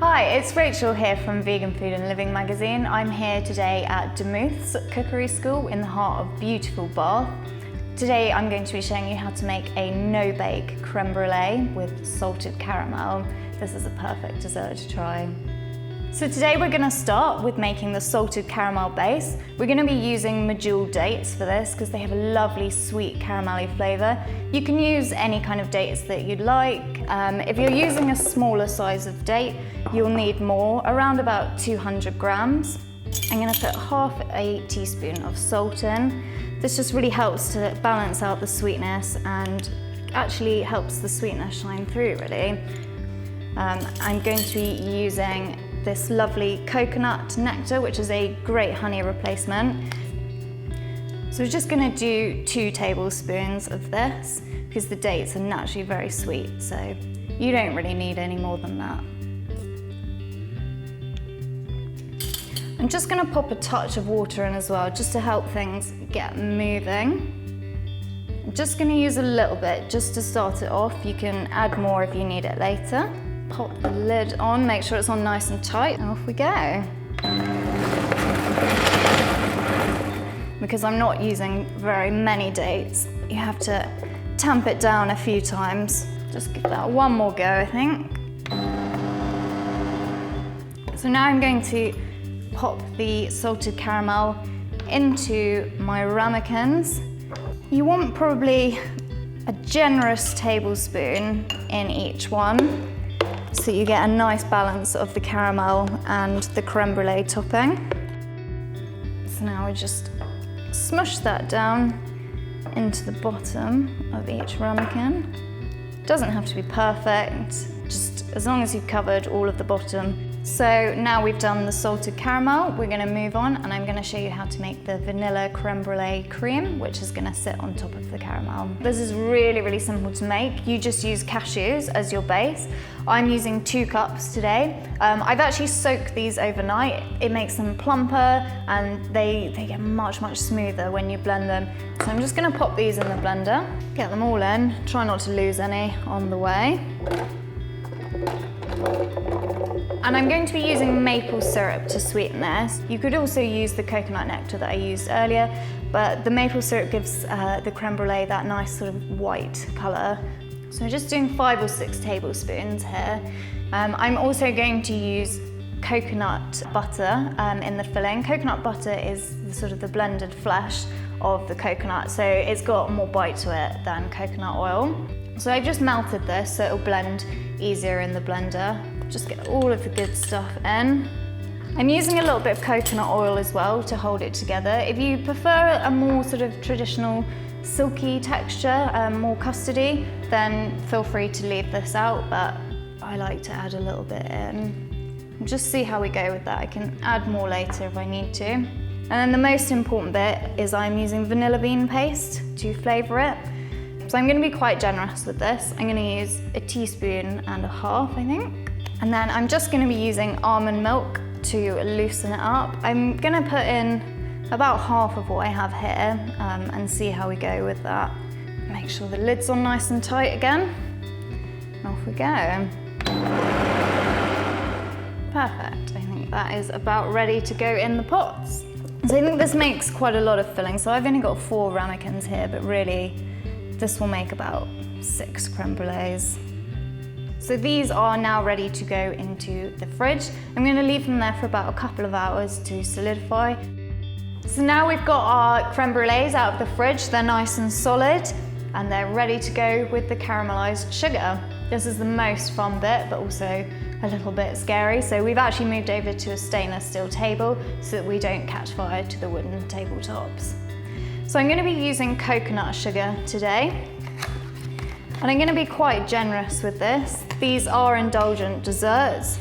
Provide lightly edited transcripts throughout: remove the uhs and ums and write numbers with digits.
Hi, it's Rachel here from Vegan Food and Living magazine. I'm here today at Demuth's Cookery School in the heart of beautiful Bath. Today I'm going to be showing you how to make a no-bake creme brulee with salted caramel. This is a perfect dessert to try. So today we're going to start with making the salted caramel base. We're going to be using medjool dates for this because they have a lovely sweet caramelly flavour. You can use any kind of dates that you'd like. If you're using a smaller size of date, you'll need more, around about 200 grams. I'm going to put half a teaspoon of salt in. This just really helps to balance out the sweetness and actually helps the sweetness shine through, really. I'm going to be using this lovely coconut nectar, which is a great honey replacement. So we're just going to do 2 tablespoons of this because the dates are naturally very sweet, so you don't really need any more than that. I'm just going to pop a touch of water in as well, just to help things get moving. I'm just going to use a little bit just to start it off. You can add more if you need it later. Pop the lid on, make sure it's on nice and tight, and off we go. Because I'm not using very many dates, you have to tamp it down a few times. Just give that one more go, I think. So now I'm going to pop the salted caramel into my ramekins. You want probably a generous tablespoon in each one, so you get a nice balance of the caramel and the creme brulee topping. So now we just smush that down into the bottom of each ramekin. Doesn't have to be perfect, just as long as you've covered all of the bottom. So now we've done the salted caramel, we're going to move on and I'm going to show you how to make the vanilla creme brulee cream, which is going to sit on top of the caramel. This is really, really simple to make. You just use cashews as your base. I'm using 2 cups today. I've actually soaked these overnight. It makes them plumper and they get much, much smoother when you blend them. So I'm just going to pop these in the blender, get them all in, try not to lose any on the way. And I'm going to be using maple syrup to sweeten this. You could also use the coconut nectar that I used earlier, but the maple syrup gives the creme brulee that nice sort of white colour. So I'm just doing 5 or 6 tablespoons here. I'm also going to use coconut butter in the filling. Coconut butter is sort of the blended flesh of the coconut, so it's got more bite to it than coconut oil. So I've just melted this so it'll blend easier in the blender. Just get all of the good stuff in. I'm using a little bit of coconut oil as well to hold it together. If you prefer a more sort of traditional silky texture, more custardy, then feel free to leave this out, but I like to add a little bit in. And just see how we go with that. I can add more later if I need to. And then the most important bit is I'm using vanilla bean paste to flavour it. So I'm going to be quite generous with this. I'm going to use a teaspoon and a half, I think. And then I'm just going to be using almond milk to loosen it up. I'm going to put in about half of what I have here and see how we go with that. Make sure the lid's on nice and tight again. And off we go. Perfect. I think that is about ready to go in the pots. So I think this makes quite a lot of filling. So I've only got 4 ramekins here, but really this will make about 6 creme brulees. So these are now ready to go into the fridge. I'm going to leave them there for about a couple of hours to solidify. So now we've got our creme brulees out of the fridge. They're nice and solid and they're ready to go with the caramelised sugar. This is the most fun bit, but also a little bit scary. So we've actually moved over to a stainless steel table so that we don't catch fire to the wooden tabletops. So I'm going to be using coconut sugar today. And I'm going to be quite generous with this. These are indulgent desserts,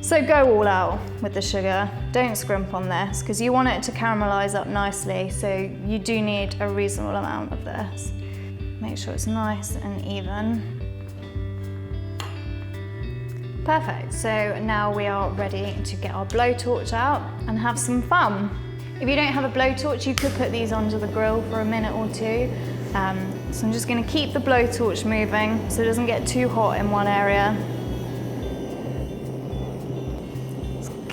so go all out with the sugar. Don't scrimp on this because you want it to caramelise up nicely, so you do need a reasonable amount of this. Make sure it's nice and even. Perfect, so now we are ready to get our blowtorch out and have some fun. If you don't have a blowtorch, you could put these onto the grill for a minute or 2. So I'm just going to keep the blowtorch moving so it doesn't get too hot in one area.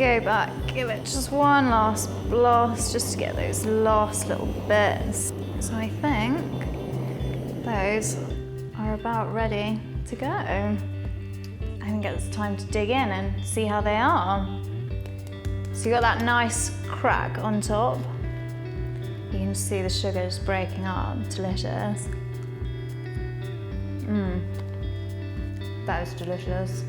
go back, give it just one last blast, just to get those last little bits. So I think those are about ready to go. I think it's time to dig in and see how they are. So you got that nice crack on top. You can see the sugar just breaking up, delicious. That is delicious.